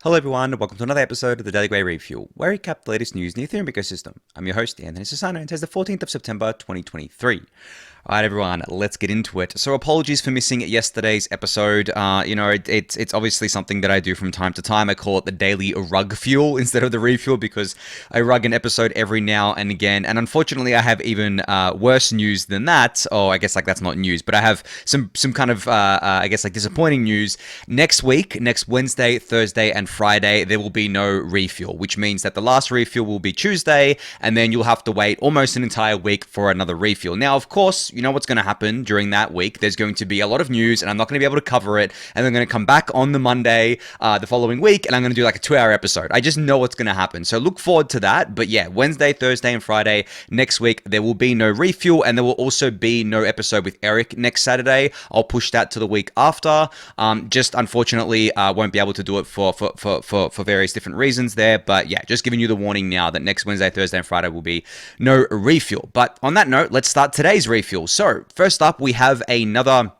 Hello everyone, and welcome to another episode of the Daily Gwei Refuel, where we recap the latest news in the Ethereum ecosystem. I'm your host, Anthony Sassano, and today's the 14th of September, 2023. Alright everyone, let's get into it. So apologies for missing yesterday's episode. It's obviously something that I do from time to time. I call it the daily rug fuel instead of the refuel because I rug an episode every now and again. And unfortunately, I have even worse news than that. Oh, I guess that's not news, but I have some kind of disappointing news. Next week, next Wednesday, Thursday, and Friday, there will be no refuel, which means that the last refuel will be Tuesday, and then you'll have to wait almost an entire week for another refuel. Now, of course, you know what's going to happen during that week. There's going to be a lot of news, and I'm not going to be able to cover it. And I'm going to come back on the Monday, the following week, and I'm going to do like a 2-hour episode. I just know what's going to happen. So look forward to that. But yeah, Wednesday, Thursday, and Friday next week, there will be no refuel, and there will also be no episode with Eric next Saturday. I'll push that to the week after. Just unfortunately, won't be able to do it for various different reasons there. But yeah, just giving you the warning now that next Wednesday, Thursday, and Friday will be no refuel. But on that note, let's start today's refuel. So first up, we have another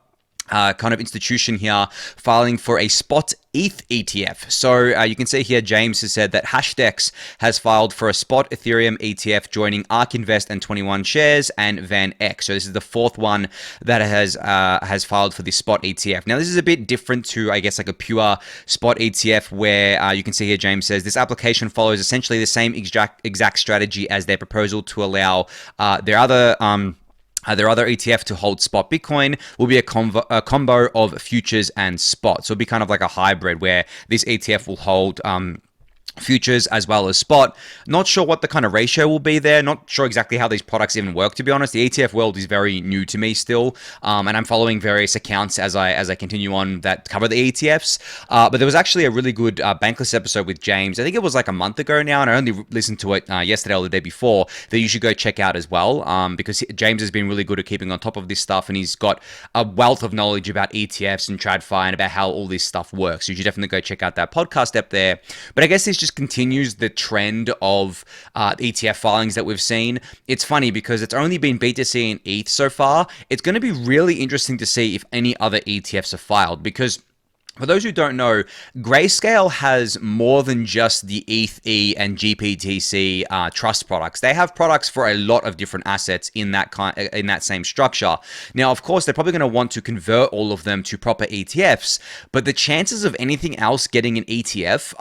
kind of institution here filing for a spot ETH ETF. So you can see here, James has said that Hashex has filed for a spot Ethereum ETF joining ARK Invest and 21 Shares and Vaneck. So this is the fourth one that has filed for the spot ETF. Now this is a bit different to, I guess, like a pure spot ETF where you can see here, James says this application follows essentially the same exact strategy as their proposal to allow their other ETF to hold spot Bitcoin will be a combo of futures and spot. So it'll be kind of like a hybrid where this ETF will hold futures as well as spot. Not sure what the kind of ratio will be there. Not sure exactly how these products even work, to be honest. The ETF world is very new to me still, and I'm following various accounts as I continue on that cover the ETFs. But there was actually a really good Bankless episode with James. I think it was like a month ago now, and I only listened to it yesterday or the day before, that you should go check out as well, because James has been really good at keeping on top of this stuff, and he's got a wealth of knowledge about ETFs and TradFi and about how all this stuff works. So you should definitely go check out that podcast up there. But I guess this just continues the trend of ETF filings that we've seen. It's funny because it's only been BTC and ETH so far. It's going to be really interesting to see if any other ETFs are filed, because for those who don't know, Grayscale has more than just the ETH and GPTC trust products. They have products for a lot of different assets in that same structure. Now, of course, they're probably going to want to convert all of them to proper ETFs, but the chances of anything else getting an ETF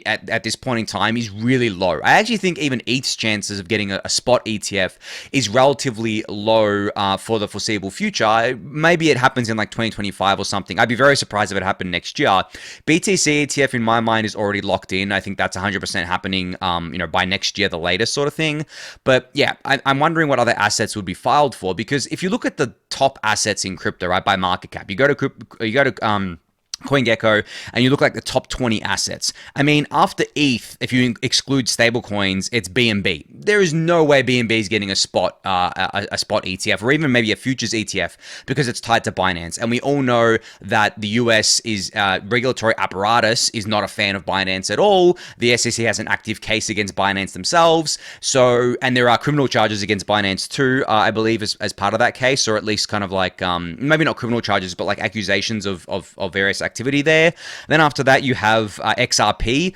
at this point in time is really low. I actually think even ETH's chances of getting a spot ETF is relatively low for the foreseeable future. Maybe it happens in like 2025 or something. I'd be very surprised if it happened next year. BTC ETF in my mind is already locked in. I think that's 100% happening, by next year, the latest sort of thing. But yeah, I'm wondering what other assets would be filed for, because if you look at the top assets in crypto, right, by market cap, you go to CoinGecko, and you look like the top 20 assets. I mean, after ETH, if you exclude stablecoins, it's BNB. There is no way BNB is getting a spot ETF, or even maybe a futures ETF, because it's tied to Binance. And we all know that the US regulatory apparatus is not a fan of Binance at all. The SEC has an active case against Binance themselves. So, and there are criminal charges against Binance too, I believe, as part of that case, or at least kind of like maybe not criminal charges, but like accusations of various activity there. Then after that, you have XRP.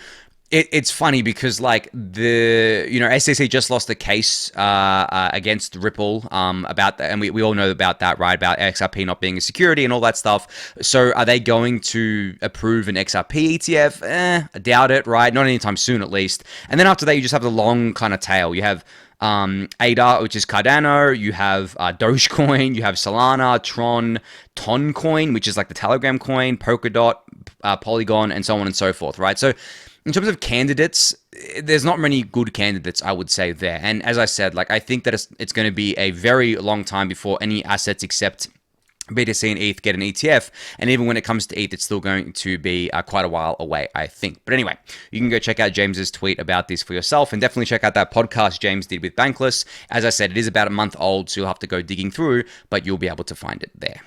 It's funny because like the SEC just lost a case against Ripple about that, and we all know about that, right? About XRP not being a security and all that stuff. So are they going to approve an XRP ETF? I doubt it, right? Not anytime soon, at least. And then after that, you just have the long kind of tail. You have ADA, which is Cardano, you have Dogecoin, you have Solana, Tron, Toncoin, which is like the Telegram coin, Polkadot, Polygon, and so on and so forth, right? So in terms of candidates, there's not many good candidates, I would say, there. And as I said, like, I think that it's going to be a very long time before any assets except BTC and ETH get an ETF, and even when it comes to ETH, it's still going to be quite a while away, I think. But anyway, you can go check out James's tweet about this for yourself, and definitely check out that podcast James did with Bankless. As I said, it is about a month old, so you'll have to go digging through, but you'll be able to find it there.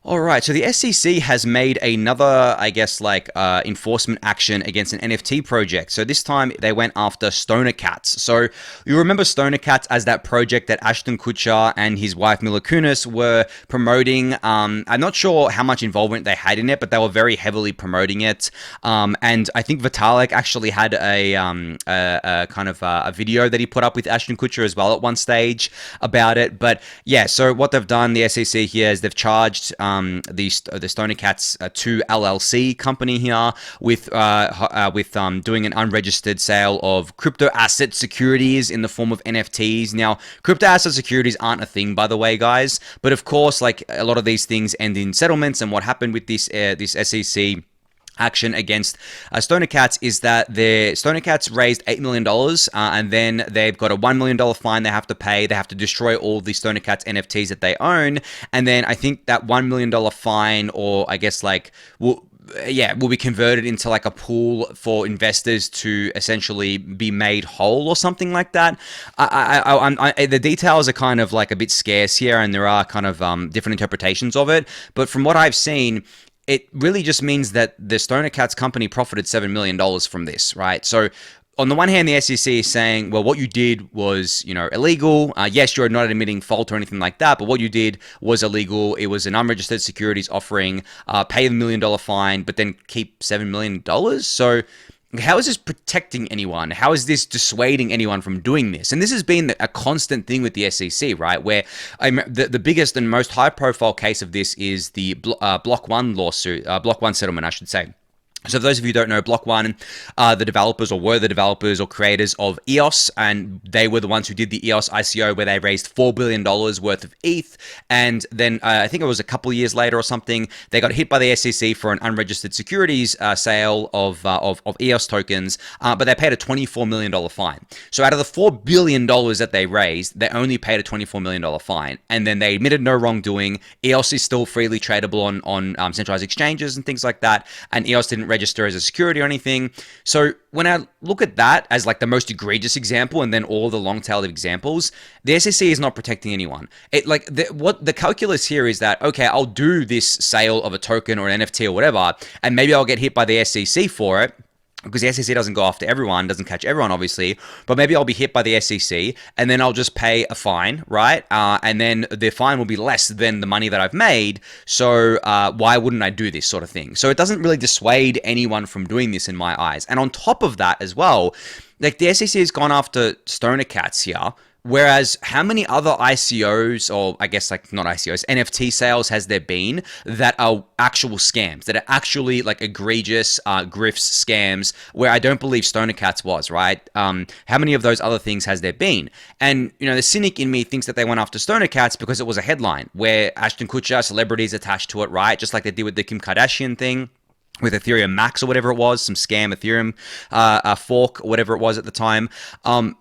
All right, so the SEC has made another, I guess, enforcement action against an NFT project. So this time they went after Stoner Cats. So you remember Stoner Cats as that project that Ashton Kutcher and his wife Mila Kunis were promoting. I'm not sure how much involvement they had in it, but they were very heavily promoting it. And I think Vitalik actually had a kind of a video that he put up with Ashton Kutcher as well at one stage about it. But yeah, so what they've done, the SEC here, is they've charged the Stoner Cats 2 LLC company here with doing an unregistered sale of crypto asset securities in the form of NFTs. Now, crypto asset securities aren't a thing, by the way, guys. But of course, like a lot of these things end in settlements. And what happened with this SEC action against Stoner Cats is that the Stoner Cats raised $8 million and then they've got a $1 million fine they have to pay. They have to destroy all the Stoner Cats NFTs that they own. And then I think that $1 million fine, or I guess will be converted into like a pool for investors to essentially be made whole or something like that. The details are kind of like a bit scarce here, and there are kind of different interpretations of it. But from what I've seen, it really just means that the Stoner Cats company profited $7 million from this, right? So on the one hand, the SEC is saying, well, what you did was, illegal. Yes, you're not admitting fault or anything like that, but what you did was illegal. It was an unregistered securities offering, pay the $1 million fine, but then keep $7 million. So how is this protecting anyone? How is this dissuading anyone from doing this? And this has been a constant thing with the SEC, right? Where the biggest and most high-profile case of this is the Block One lawsuit, Block One settlement, I should say. So for those of you who don't know, Block One were the developers or creators of EOS, and they were the ones who did the EOS ICO where they raised $4 billion worth of ETH. And then I think it was a couple of years later or something, they got hit by the SEC for an unregistered securities sale of EOS tokens, but they paid a $24 million fine. So out of the $4 billion that they raised, they only paid a $24 million fine. And then they admitted no wrongdoing. EOS is still freely tradable on centralized exchanges and things like that. And EOS didn't register as a security or anything. So when I look at that as like the most egregious example, and then all the long tail of examples, the SEC is not protecting anyone. What the calculus here is that, okay, I'll do this sale of a token or an NFT or whatever, and maybe I'll get hit by the SEC for it, because the SEC doesn't go after everyone, doesn't catch everyone, obviously, but maybe I'll be hit by the SEC, and then I'll just pay a fine, right? And then the fine will be less than the money that I've made, so why wouldn't I do this sort of thing? So it doesn't really dissuade anyone from doing this in my eyes. And on top of that as well, like the SEC has gone after Stoner Cats here, whereas how many other ICOs, or I guess like not ICOs, NFT sales has there been that are actual scams, that are actually like egregious grifts, scams, where I don't believe Stoner Cats was, right? How many of those other things has there been? And, the cynic in me thinks that they went after Stoner Cats because it was a headline where Ashton Kutcher, celebrities attached to it, right? Just like they did with the Kim Kardashian thing, with Ethereum Max or whatever it was, some scam Ethereum fork or whatever it was at the time.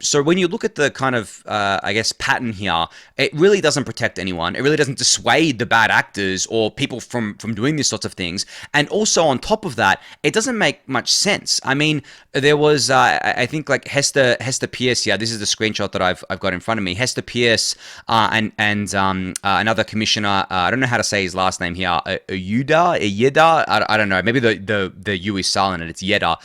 So when you look at the kind of, I guess, pattern here, it really doesn't protect anyone. It really doesn't dissuade the bad actors or people from doing these sorts of things. And also on top of that, it doesn't make much sense. I mean, there was, I think like Hester Peirce here, this is the screenshot that I've got in front of me. Hester Peirce and another commissioner, I don't know how to say his last name here, Uyeda, I don't know, maybe the U is silent and it's Yeda.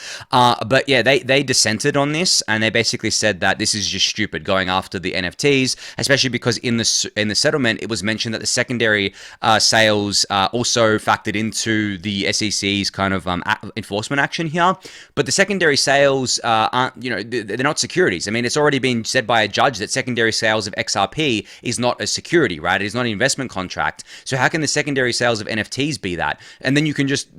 But yeah, they dissented on this, and they basically said that this is just stupid going after the NFTs, especially because in the settlement it was mentioned that the secondary sales also factored into the SEC's kind of enforcement action here. But the secondary sales aren't, they're not securities. I mean, it's already been said by a judge that secondary sales of XRP is not a security, right? It is not an investment contract. So how can the secondary sales of NFTs be that? And then you can just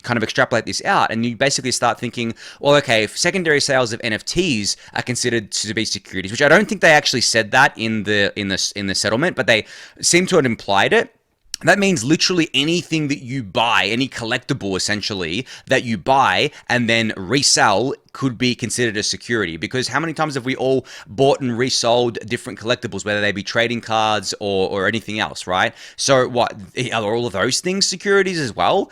kind of extrapolate this out, and you basically start thinking, well, okay, if secondary sales of NFTs are considered to be securities, which I don't think they actually said that in the settlement, but they seem to have implied it. That means literally anything that you buy, any collectible essentially that you buy and then resell, could be considered a security, because how many times have we all bought and resold different collectibles, whether they be trading cards or anything else, right? So what, are all of those things securities as well?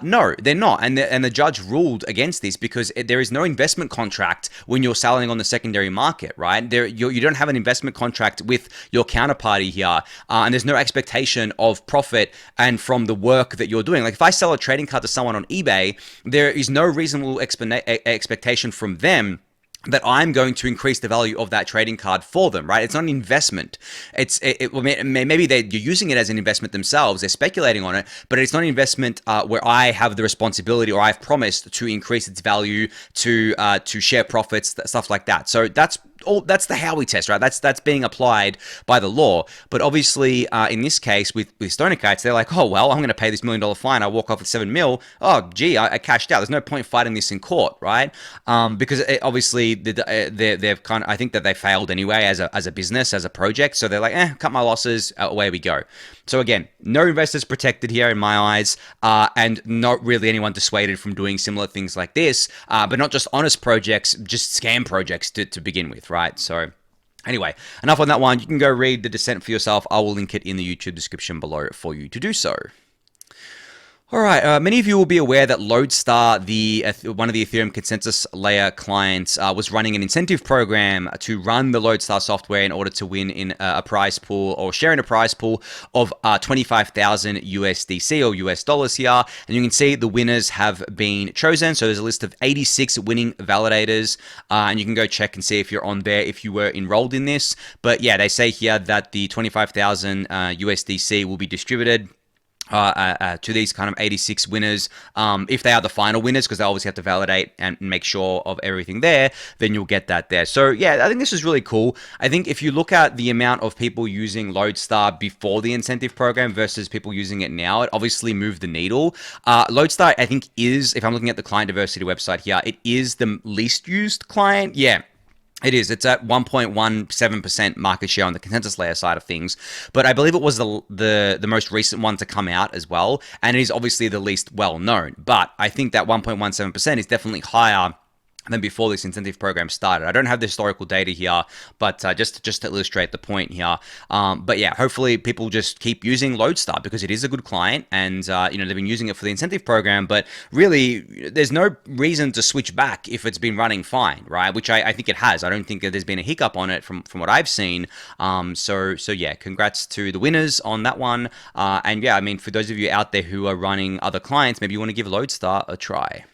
No, they're not. And the judge ruled against this because there is no investment contract when you're selling on the secondary market, right? You don't have an investment contract with your counterparty here, and there's no expectation of profit and from the work that you're doing. Like if I sell a trading card to someone on eBay, there is no reasonable expectation from them that I'm going to increase the value of that trading card for them, right? It's not an investment. Maybe you're using it as an investment themselves. They're speculating on it, but it's not an investment where I have the responsibility or I've promised to increase its value, to share profits, stuff like that. So that's the Howey test, right? That's being applied by the law. But obviously, in this case with Stoner Kites, they're like, oh well, I'm going to pay this $1 million fine. I walk off with 7 mil. Oh gee, I cashed out. There's no point fighting this in court, right? Because obviously they've kind of, I think that they failed anyway as a business, as a project. So they're like, cut my losses, away we go. So again, no investors protected here in my eyes, and not really anyone dissuaded from doing similar things like this, but not just honest projects, just scam projects to begin with, right? So anyway, enough on that one. You can go read the dissent for yourself. I will link it in the YouTube description below for you to do so. All right, many of you will be aware that Lodestar, one of the Ethereum consensus layer clients, was running an incentive program to run the Lodestar software in order to win in a prize pool or share in a prize pool of 25,000 USDC or US dollars here. And you can see the winners have been chosen. So there's a list of 86 winning validators, and you can go check and see if you're on there if you were enrolled in this. But yeah, they say here that the 25,000 USDC will be distributed to these kind of 86 winners. If they are the final winners, because they obviously have to validate and make sure of everything there, then you'll get that there. So yeah, I think this is really cool. I think if you look at the amount of people using Lodestar before the incentive program versus people using it now, it obviously moved the needle. Lodestar, I think, is, if I'm looking at the client diversity website here, it is the least used client. Yeah. It is. It's at 1.17% market share on the consensus layer side of things, but I believe it was the most recent one to come out as well, and it is obviously the least well known. But I think that 1.17% is definitely higher than before this incentive program started. I don't have the historical data here, but just to illustrate the point here. But yeah, hopefully people just keep using Lodestar because it is a good client, and they've been using it for the incentive program. But really, there's no reason to switch back if it's been running fine, right? Which I think it has. I don't think that there's been a hiccup on it from what I've seen. So yeah, congrats to the winners on that one. And yeah, I mean, for those of you out there who are running other clients, maybe you want to give Lodestar a try.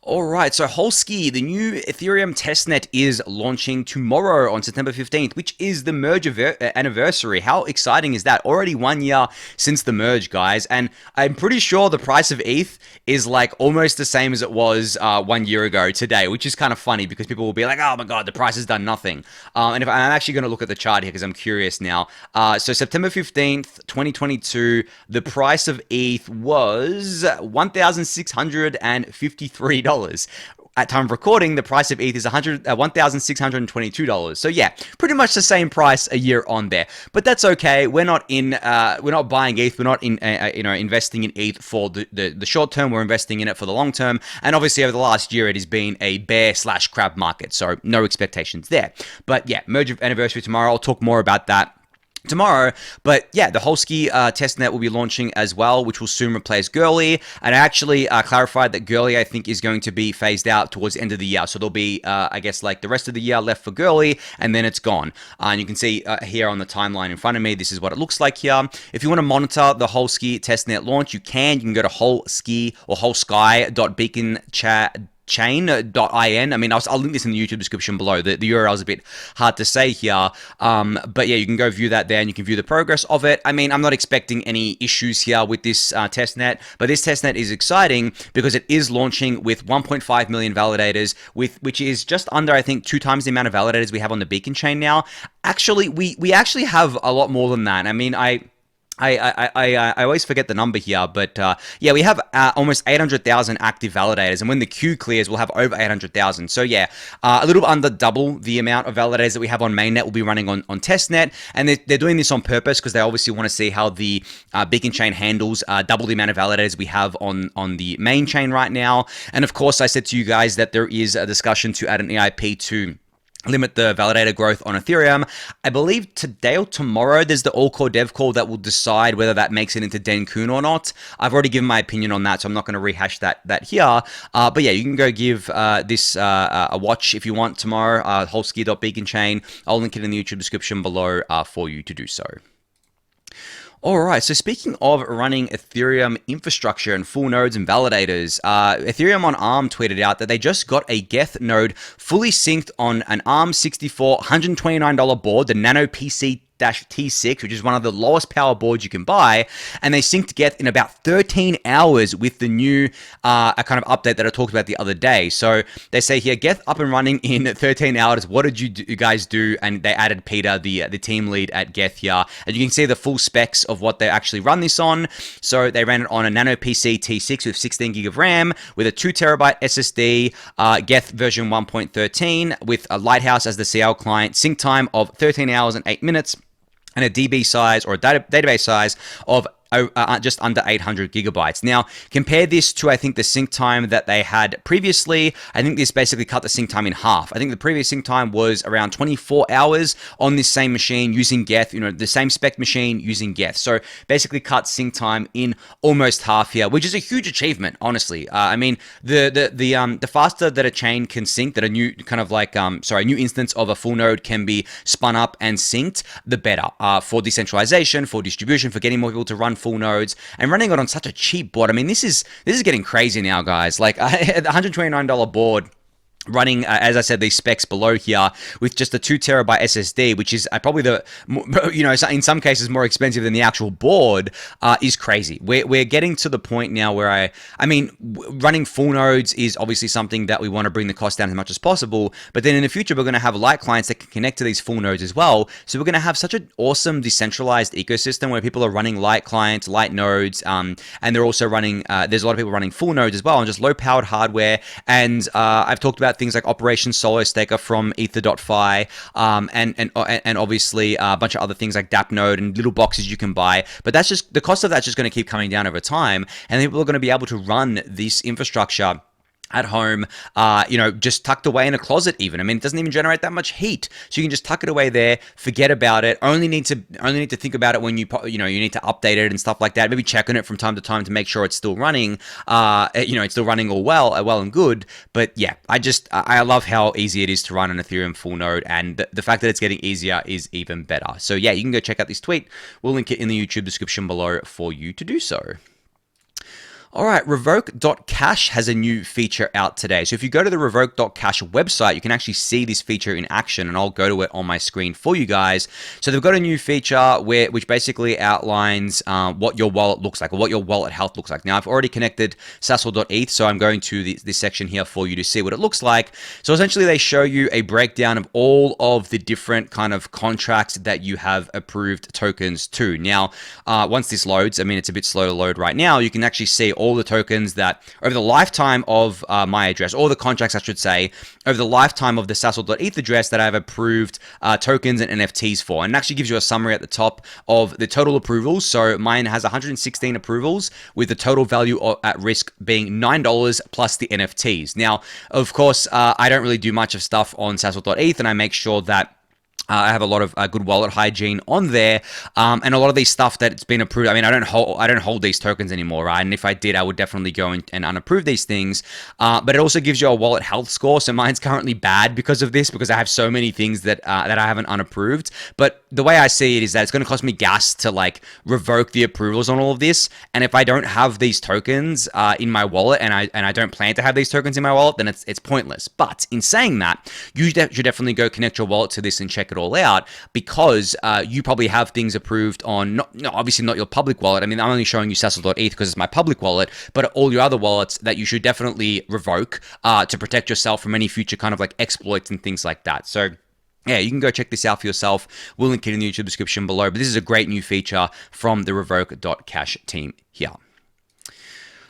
All right, so Holesky, the new Ethereum testnet, is launching tomorrow on September 15th, which is the merge anniversary. How exciting is that? Already 1 year since the merge, guys. And I'm pretty sure the price of ETH is like almost the same as it was 1 year ago today, which is kind of funny because people will be like, oh my God, the price has done nothing. And if I'm actually going to look at the chart here because I'm curious now. So September 15th, 2022, the price of ETH was $1,653. At time of recording, the price of ETH is $1,622. So yeah, pretty much the same price a year on there. But that's okay. We're not buying ETH. We're not investing in ETH for the short term. We're investing in it for the long term. And obviously, over the last year, it has been a bear/crab market. So no expectations there. But yeah, merge anniversary tomorrow. I'll talk more about that tomorrow. But yeah, the Holesky testnet will be launching as well, which will soon replace Goerli. And I actually clarified that Goerli, I think, is going to be phased out towards the end of the year. So there'll be, I guess, like the rest of the year left for Goerli, and then it's gone. And you can see here on the timeline in front of me, this is what it looks like here. If you want to monitor the Holesky testnet launch, you can go to Holesky or holesky.beaconchat chain.in. I mean, I'll link this in the YouTube description below. The URL is a bit hard to say here. But yeah, you can go view that there and you can view the progress of it. I mean, I'm not expecting any issues here with this testnet, but this testnet is exciting because it is launching with 1.5 million validators, which is just under, I think, 2 times the amount of validators we have on the Beacon chain now. Actually, we actually have a lot more than that. I mean, I always forget the number here, but yeah, we have almost 800,000 active validators, and when the queue clears, we'll have over 800,000. So yeah, a little under double the amount of validators that we have on mainnet will be running on testnet, and they're doing this on purpose because they obviously want to see how the beacon chain handles double the amount of validators we have on the main chain right now. And of course, I said to you guys that there is a discussion to add an EIP to limit the validator growth on Ethereum. I believe today or tomorrow there's the all-core dev call that will decide whether that makes it into Denkun or not. I've already given my opinion on that, so I'm not going to rehash that here. But yeah, you can go give this a watch if you want tomorrow. Holesky.beaconchain. I'll link it in the YouTube description below for you to do so. All right, so speaking of running Ethereum infrastructure and full nodes and validators, Ethereum on ARM tweeted out that they just got a Geth node fully synced on an ARM 64 $129 board, the Nano PC T6, which is one of the lowest power boards you can buy, and they synced Geth in about 13 hours with the new kind of update that I talked about the other day. So they say here, Geth up and running in 13 hours. What did you guys do? And they added Peter, the team lead at Geth here, and you can see the full specs of what they actually run this on. So they ran it on a Nano PC T6 with 16 gig of RAM, with a 2TB SSD, Geth version 1.13, with a Lighthouse as the CL client, sync time of 13 hours and 8 minutes, and a DB size or a database size of just under 800 gigabytes. Now, compare this to, I think, the sync time that they had previously. I think this basically cut the sync time in half. I think the previous sync time was around 24 hours on this same machine using Geth, the same spec machine using Geth. So basically cut sync time in almost half here, which is a huge achievement, honestly. I mean, the faster that a chain can sync, that a new kind of like, a new instance of a full node can be spun up and synced, the better for decentralization, for distribution, for getting more people to run full nodes, and running it on such a cheap board. I mean, this is getting crazy now, guys. Like the $129 board, running, as I said, these specs below here with just a 2TB SSD, which is probably in some cases more expensive than the actual board, is crazy. We're getting to the point now where I mean, running full nodes is obviously something that we want to bring the cost down as much as possible, but then in the future, we're going to have light clients that can connect to these full nodes as well. So we're going to have such an awesome decentralized ecosystem where people are running light clients, light nodes, and they're also running, there's a lot of people running full nodes as well, and just low powered hardware. And I've talked about things like Operation Solo Staker from Ether.fi, and obviously a bunch of other things like DApp node and little boxes you can buy. But that's just, the cost of that's just going to keep coming down over time, and people are going to be able to run this infrastructure at home, just tucked away in a closet even. I mean, it doesn't even generate that much heat. So you can just tuck it away there, forget about it, only need to think about it when you need to update it and stuff like that. Maybe check on it from time to time to make sure it's still running, it's still running all well and good. But yeah, I love how easy it is to run an Ethereum full node, and the fact that it's getting easier is even better. So yeah, you can go check out this tweet. We'll link it in the YouTube description below for you to do so. All right, Revoke.Cash has a new feature out today. So if you go to the Revoke.Cash website, you can actually see this feature in action, and I'll go to it on my screen for you guys. So they've got a new feature which basically outlines what your wallet looks like, or what your wallet health looks like. Now, I've already connected Sassel.eth, so I'm going to this section here for you to see what it looks like. So essentially, they show you a breakdown of all of the different kind of contracts that you have approved tokens to. Now, once this loads, I mean, it's a bit slow to load right now, you can actually see all the tokens that over the lifetime of my address, or the contracts I should say, over the lifetime of the Sassel.eth address that I've approved tokens and NFTs for. And it actually gives you a summary at the top of the total approvals. So mine has 116 approvals, with the total value at risk being $9 plus the NFTs. Now, of course, I don't really do much of stuff on Sassel.eth, and I make sure that I have a lot of good wallet hygiene on there, and a lot of these stuff that it's been approved. I mean, I don't hold these tokens anymore, right? And if I did, I would definitely go and unapprove these things. But it also gives you a wallet health score. So mine's currently bad because of this, because I have so many things that I haven't unapproved. But the way I see it is that it's going to cost me gas to like revoke the approvals on all of this. And if I don't have these tokens in my wallet, and I don't plan to have these tokens in my wallet, then it's pointless. But in saying that, you should definitely go connect your wallet to this and check it all out, because you probably have things approved on, obviously not your public wallet. I mean, I'm only showing you Sassel.eth because it's my public wallet, but all your other wallets that you should definitely revoke to protect yourself from any future kind of like exploits and things like that. So yeah, you can go check this out for yourself. We'll link it in the YouTube description below. But this is a great new feature from the Revoke.cash team here.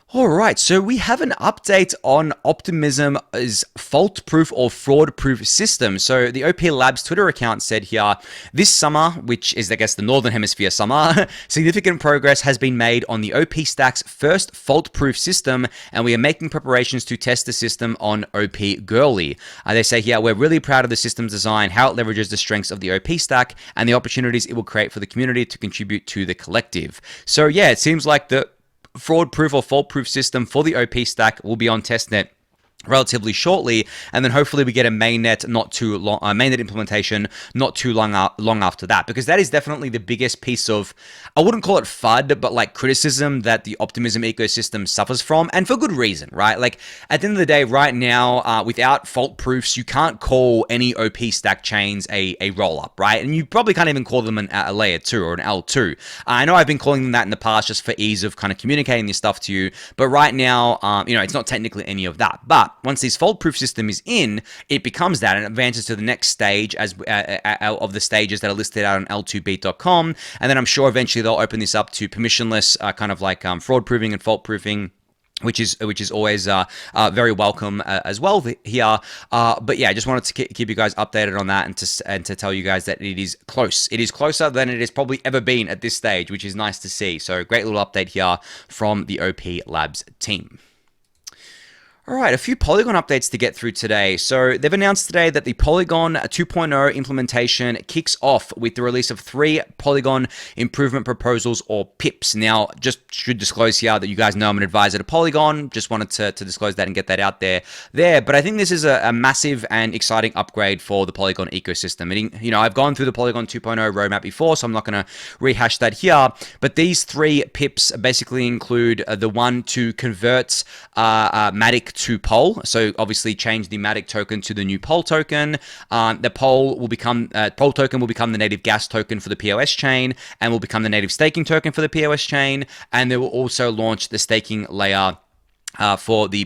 All right, so we have an update on Optimism's fault-proof or fraud-proof system. So the OP Labs Twitter account said here, this summer, which is, I guess, the Northern Hemisphere summer, significant progress has been made on the OP Stack's first fault-proof system, and we are making preparations to test the system on OP Goerli. They say here, we're really proud of the system's design, how it leverages the strengths of the OP Stack, and the opportunities it will create for the community to contribute to the collective. So yeah, it seems like the fraud-proof or fault-proof system for the OP stack will be on testnet relatively shortly, and then hopefully we get a mainnet not too long, mainnet implementation not too long after that, because that is definitely the biggest piece of, I wouldn't call it FUD, but like criticism that the Optimism ecosystem suffers from, and for good reason, right? Like at the end of the day, right now, without fault proofs, you can't call any OP stack chains a roll-up, right? And you probably can't even call them a layer 2 or an L2. I know I've been calling them that in the past just for ease of kind of communicating this stuff to you, but right now, it's not technically any of that. But once this fault-proof system is in, it becomes that and advances to the next stage as of the stages that are listed out on L2beat.com. And then I'm sure eventually they'll open this up to permissionless kind of like fraud-proofing and fault-proofing, which is always very welcome as well here. But yeah, I just wanted to keep you guys updated on that and to tell you guys that it is close. It is closer than it has probably ever been at this stage, which is nice to see. So great little update here from the OP Labs team. All right, a few Polygon updates to get through today. So they've announced today that the Polygon 2.0 implementation kicks off with the release of 3 Polygon improvement proposals, or PIPs. Now, just should disclose here that you guys know I'm an advisor to Polygon. Just wanted to disclose that and get that out there. But I think this is a massive and exciting upgrade for the Polygon ecosystem. I've gone through the Polygon 2.0 roadmap before, so I'm not going to rehash that here. But these 3 PIPs basically include the one to convert Matic to Pol, so obviously change the Matic token to the new Pol token. The Pol token will become the native gas token for the POS chain, and will become the native staking token for the POS chain. And they will also launch the staking layer for the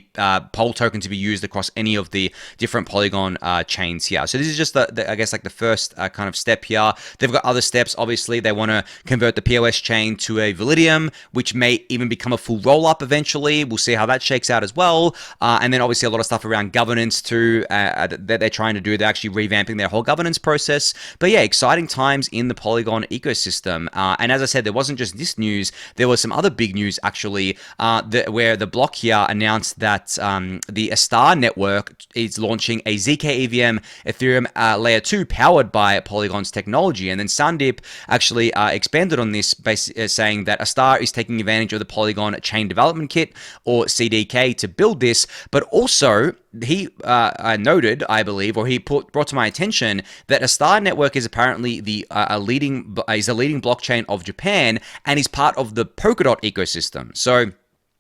Pol token to be used across any of the different Polygon chains here. So this is just I guess like the first kind of step here. They've got other steps. Obviously, they want to convert the POS chain to a Validium, which may even become a full roll-up eventually. We'll see how that shakes out as well. And then obviously a lot of stuff around governance too that they're trying to do. They're actually revamping their whole governance process. But yeah, exciting times in the Polygon ecosystem. And as I said, there wasn't just this news. There was some other big news actually, where the block here announced that the Astar Network is launching a zkEVM Ethereum Layer 2 powered by Polygon's technology. And then Sandeep actually expanded on this by saying that Astar is taking advantage of the Polygon Chain Development Kit, or CDK, to build this, but also he noted, I believe, or he brought to my attention that Astar Network is apparently a leading blockchain of Japan and is part of the Polkadot ecosystem. So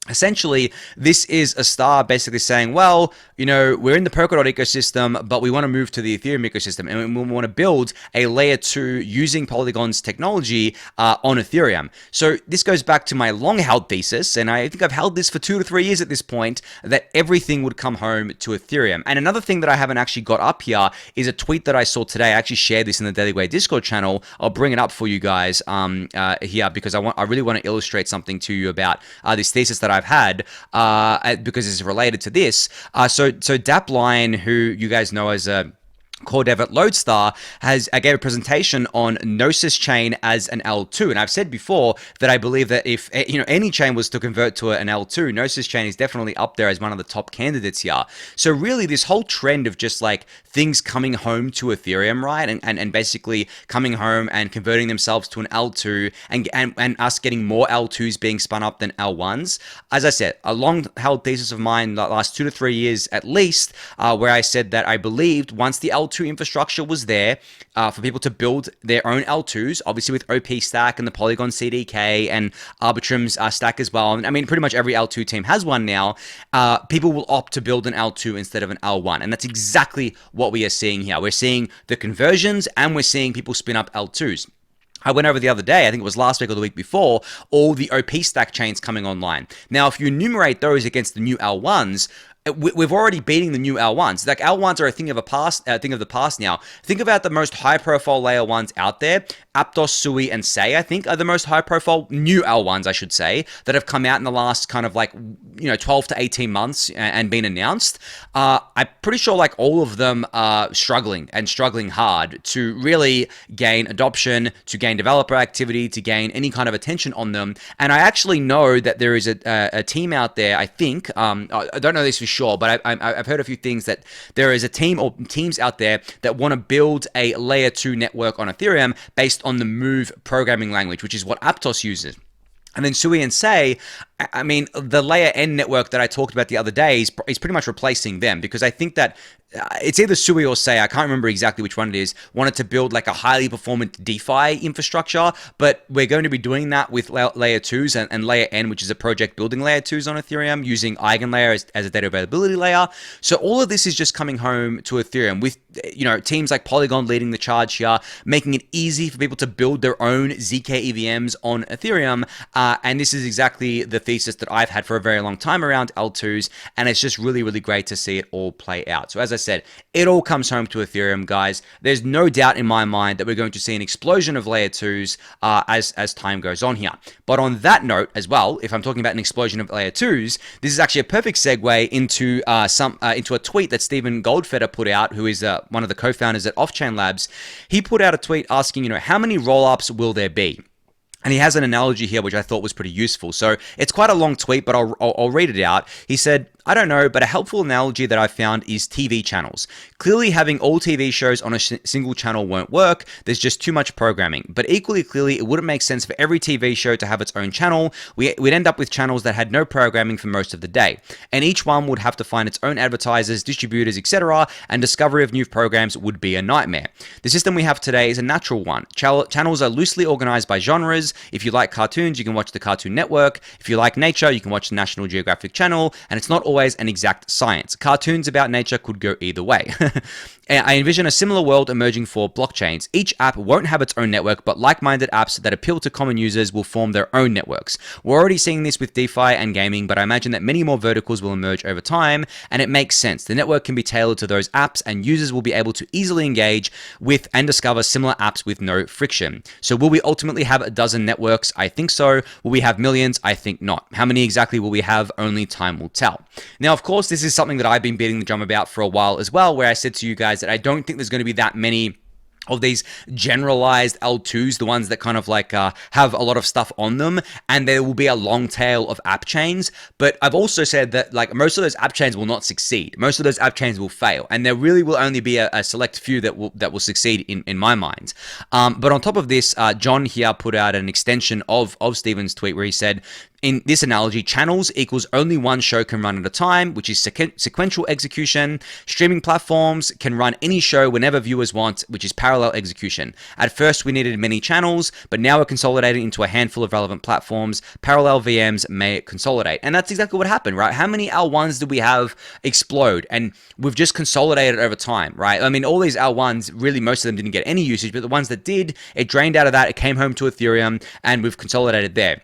essentially, this is Astar basically saying, well, we're in the Polkadot ecosystem, but we want to move to the Ethereum ecosystem, and we want to build a layer 2 using Polygon's technology on Ethereum. So this goes back to my long-held thesis, and I think I've held this for 2 to 3 years at this point, that everything would come home to Ethereum. And another thing that I haven't actually got up here is a tweet that I saw today. I actually shared this in the Daily Gwei Discord channel. I'll bring it up for you guys here, because I really want to illustrate something to you about this thesis that I've had, because it's related to this. So Dapline, who you guys know as a core dev at Lodestar, gave a presentation on Gnosis chain as an L2. And I've said before that I believe that if any chain was to convert to an L2, Gnosis chain is definitely up there as one of the top candidates here. So really this whole trend of just like things coming home to Ethereum, right? And basically coming home and converting themselves to an L2, and us getting more L2s being spun up than L1s. As I said, a long held thesis of mine the last 2 to 3 years at least, where I said that I believed once the L2 infrastructure was there for people to build their own L2s, obviously with OP Stack and the Polygon CDK and Arbitrum's stack as well. And I mean, pretty much every L2 team has one now. People will opt to build an L2 instead of an L1. And that's exactly what we are seeing here. We're seeing the conversions, and we're seeing people spin up L2s. I went over the other day, I think it was last week or the week before, all the OP stack chains coming online. Now, if you enumerate those against the new L1s, we've already beating the new L1s. Like L1s are a thing of the past now. Think about the most high-profile layer ones out there. Aptos, Sui, and Sei, I think, are the most high-profile new L1s, I should say, that have come out in the last kind of 12 to 18 months and been announced. I'm pretty sure like all of them are struggling hard to really gain adoption, to gain developer activity, to gain any kind of attention on them. And I actually know that there is a team out there, I think, I don't know this for sure, but I've heard a few things that there is a team or teams out there that want to build a layer 2 network on Ethereum based on the Move programming language, which is what Aptos uses. And then Sui and Sei, I mean, the layer N network that I talked about the other day is pretty much replacing them, because I think that it's either Sui or Sei, I can't remember exactly which one it is, wanted to build like a highly performant DeFi infrastructure, but we're going to be doing that with layer 2s and layer N, which is a project building layer 2s on Ethereum using EigenLayer as a data availability layer. So all of this is just coming home to Ethereum with, teams like Polygon leading the charge here, making it easy for people to build their own zkEVMs on Ethereum. And this is exactly the thesis that I've had for a very long time around L2s, and it's just really, really great to see it all play out. So as I said, it all comes home to Ethereum, guys. There's no doubt in my mind that we're going to see an explosion of layer 2s as time goes on here. But on that note as well, if I'm talking about an explosion of layer 2s, this is actually a perfect segue into a tweet that Stephen Goldfeder put out, who is one of the co-founders at Offchain Labs. He put out a tweet asking, how many rollups will there be? And he has an analogy here, which I thought was pretty useful. So it's quite a long tweet, but I'll read it out. He said, I don't know, but a helpful analogy that I found is TV channels. Clearly, having all TV shows on a single channel won't work. There's just too much programming. But equally clearly, it wouldn't make sense for every TV show to have its own channel. We'd end up with channels that had no programming for most of the day. And each one would have to find its own advertisers, distributors, etc. And discovery of new programs would be a nightmare. The system we have today is a natural one. Channels are loosely organized by genres. If you like cartoons, you can watch the Cartoon Network. If you like nature, you can watch the National Geographic Channel. And it's not always an exact science. Cartoons about nature could go either way. I envision a similar world emerging for blockchains. Each app won't have its own network, but like-minded apps that appeal to common users will form their own networks. We're already seeing this with DeFi and gaming, but I imagine that many more verticals will emerge over time, and it makes sense. The network can be tailored to those apps, and users will be able to easily engage with and discover similar apps with no friction. So will we ultimately have a dozen networks? I think so. Will we have millions? I think not. How many exactly will we have? Only time will tell. Now, of course, this is something that I've been beating the drum about for a while as well, where I said to you guys that I don't think there's going to be that many of these generalized L2s, the ones that kind of have a lot of stuff on them, and there will be a long tail of app chains. But I've also said that most of those app chains will not succeed. Most of those app chains will fail, and there really will only be a select few that will succeed in my mind. But on top of this, John here put out an extension of Stephen's tweet where he said, in this analogy, channels equals only one show can run at a time, which is sequential execution. Streaming platforms can run any show whenever viewers want, which is parallel execution. At first, we needed many channels, but now we're consolidating into a handful of relevant platforms. Parallel VMs may consolidate. And that's exactly what happened, right? How many L1s did we have explode? And we've just consolidated over time, right? I mean, all these L1s, really, most of them didn't get any usage, but the ones that did, it drained out of that, it came home to Ethereum, and we've consolidated there.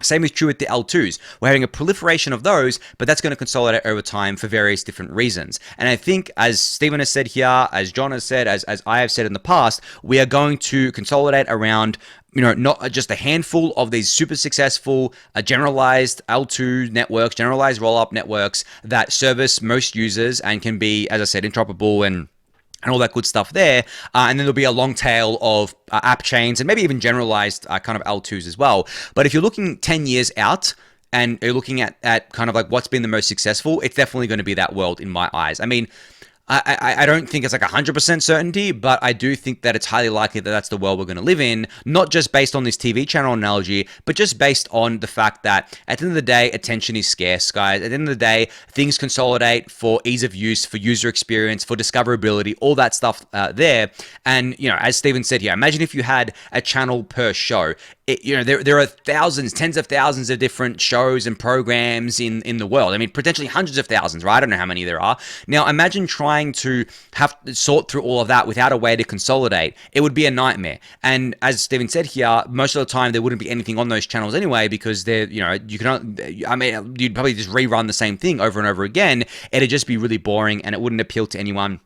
Same is true with the L2s. We're having a proliferation of those, but that's going to consolidate over time for various different reasons. And I think, as Stephen has said here, as John has said, as I have said in the past, we are going to consolidate around not just a handful of these super successful generalized L2 networks, generalized rollup networks that service most users and can be, as I said, interoperable and all that good stuff there. And then there'll be a long tail of app chains and maybe even generalized kind of L2s as well. But if you're looking 10 years out and you're looking at kind of what's been the most successful, it's definitely going to be that world in my eyes. I mean, I don't think it's 100% certainty, but I do think that it's highly likely that that's the world we're going to live in, not just based on this TV channel analogy, but just based on the fact that at the end of the day, attention is scarce, guys. At the end of the day, things consolidate for ease of use, for user experience, for discoverability, all that stuff there. And, as Stephen said here, imagine if you had a channel per show. There are thousands, tens of thousands of different shows and programs in the world. I mean, potentially hundreds of thousands, right? I don't know how many there are. Now, imagine trying trying to have to sort through all of that without a way to consolidate, it would be a nightmare. And as Steven said here, most of the time there wouldn't be anything on those channels anyway, because they're, you cannot, I mean, you'd probably just rerun the same thing over and over again. It'd just be really boring and it wouldn't appeal to anyone,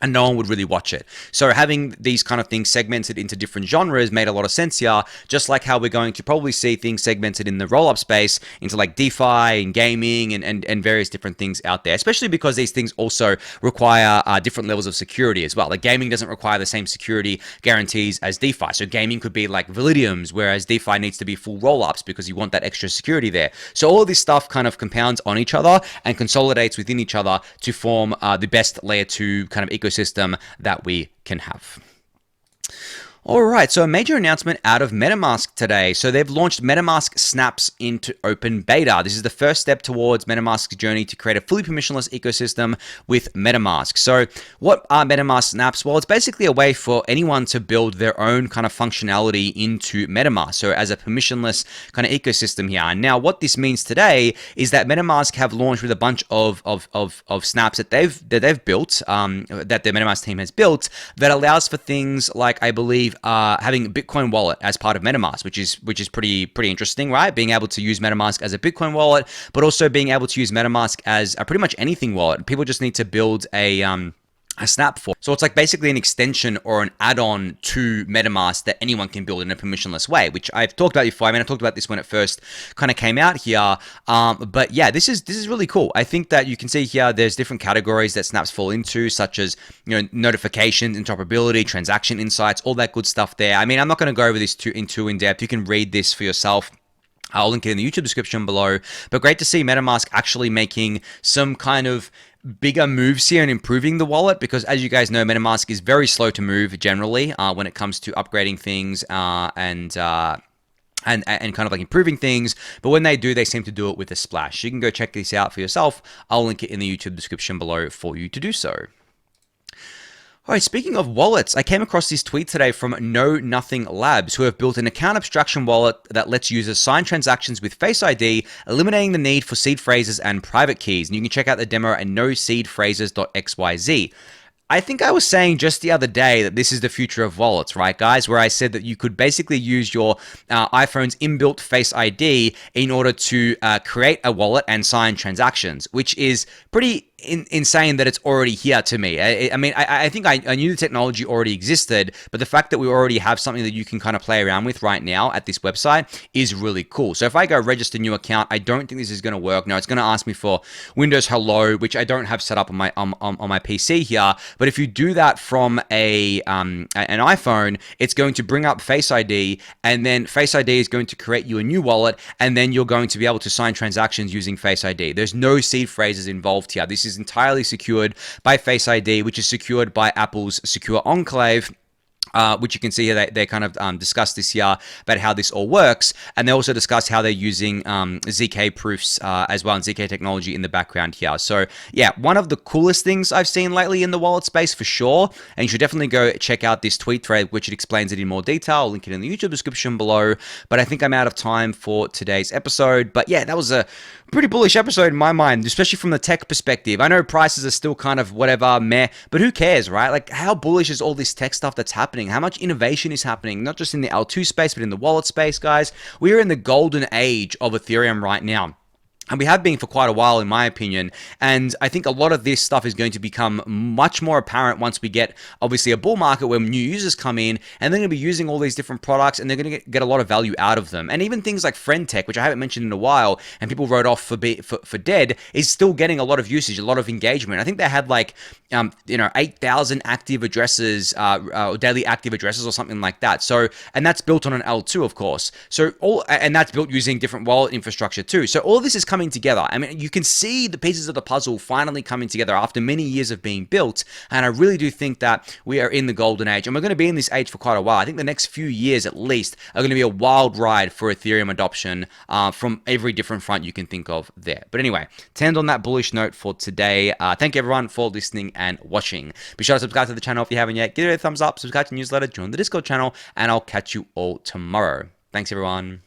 and no one would really watch it. So having these kind of things segmented into different genres made a lot of sense here, just like how we're going to probably see things segmented in the roll-up space into like DeFi and gaming and various different things out there, especially because these things also require different levels of security as well. Like gaming doesn't require the same security guarantees as DeFi. So gaming could be like Validiums, whereas DeFi needs to be full roll-ups because you want that extra security there. So all of this stuff kind of compounds on each other and consolidates within each other to form the best layer 2 kind of ecosystem that we can have. All right, so a major announcement out of MetaMask today. So they've launched MetaMask Snaps into open beta. This is the first step towards MetaMask's journey to create a fully permissionless ecosystem with MetaMask. So what are MetaMask Snaps? Well, it's basically a way for anyone to build their own kind of functionality into MetaMask. So as a permissionless kind of ecosystem here. And now what this means today is that MetaMask have launched with a bunch of snaps that they've built, that the MetaMask team has built, that allows for things like, I believe, having a Bitcoin wallet as part of MetaMask, which is pretty interesting, right? Being able to use MetaMask as a Bitcoin wallet, but also being able to use MetaMask as a pretty much anything wallet. People just need to build a snap for. So it's like basically an extension or an add-on to MetaMask that anyone can build in a permissionless way, which I've talked about before. I mean, I talked about this when it first kind of came out here. But yeah, this is really cool. I think that you can see here there's different categories that snaps fall into, such as, notifications, interoperability, transaction insights, all that good stuff there. I mean, I'm not going to go over this too in depth. You can read this for yourself. I'll link it in the YouTube description below. But great to see MetaMask actually making some kind of bigger moves here and improving the wallet, because as you guys know, MetaMask is very slow to move generally when it comes to upgrading things and kind of like improving things. But when they do, they seem to do it with a splash. You can go check this out for yourself. I'll link it in the YouTube description below for you to do so. All right, speaking of wallets, I came across this tweet today from Know Nothing Labs, who have built an account abstraction wallet that lets users sign transactions with Face ID, eliminating the need for seed phrases and private keys. And you can check out the demo at noseedphrases.xyz. I think I was saying just the other day that this is the future of wallets, right, guys? Where I said that you could basically use your iPhone's inbuilt Face ID in order to create a wallet and sign transactions, which is pretty insane that it's already here to me. I think I knew the technology already existed, but the fact that we already have something that you can kind of play around with right now at this website is really cool. So if I go register new account, I don't think this is going to work. No, it's going to ask me for Windows Hello, which I don't have set up on my PC here. But if you do that from an iPhone, it's going to bring up Face ID, and then Face ID is going to create you a new wallet, and then you're going to be able to sign transactions using Face ID. There's no seed phrases involved here. This is entirely secured by Face ID, which is secured by Apple's Secure Enclave. Which you can see here, they kind of discuss this here about how this all works. And they also discuss how they're using zk proofs as well, and zk technology in the background here. So yeah, one of the coolest things I've seen lately in the wallet space for sure. And you should definitely go check out this tweet thread, which it explains it in more detail. I'll link it in the YouTube description below. But I think I'm out of time for today's episode. But yeah, that was a pretty bullish episode in my mind, especially from the tech perspective. I know prices are still kind of whatever, meh, but who cares, right? Like, how bullish is all this tech stuff that's happening? How much innovation is happening, not just in the L2 space, but in the wallet space, guys? We are in the golden age of Ethereum right now. And we have been for quite a while, in my opinion. And I think a lot of this stuff is going to become much more apparent once we get, obviously, a bull market where new users come in, and they're going to be using all these different products, and they're going to get a lot of value out of them. And even things like Friend Tech, which I haven't mentioned in a while, and people wrote off for dead, is still getting a lot of usage, a lot of engagement. I think they had like 8,000 active addresses, or daily active addresses, or something like that. So, and that's built on an L2, of course. So and that's built using different wallet infrastructure too. So all this is coming together. I mean, you can see the pieces of the puzzle finally coming together after many years of being built. And I really do think that we are in the golden age, and we're going to be in this age for quite a while. I think the next few years at least are going to be a wild ride for Ethereum adoption from every different front you can think of there. But anyway, to end on that bullish note for today, thank you everyone for listening and watching. Be sure to subscribe to the channel if you haven't yet. Give it a thumbs up, subscribe to the newsletter, join the Discord channel, and I'll catch you all tomorrow. Thanks everyone.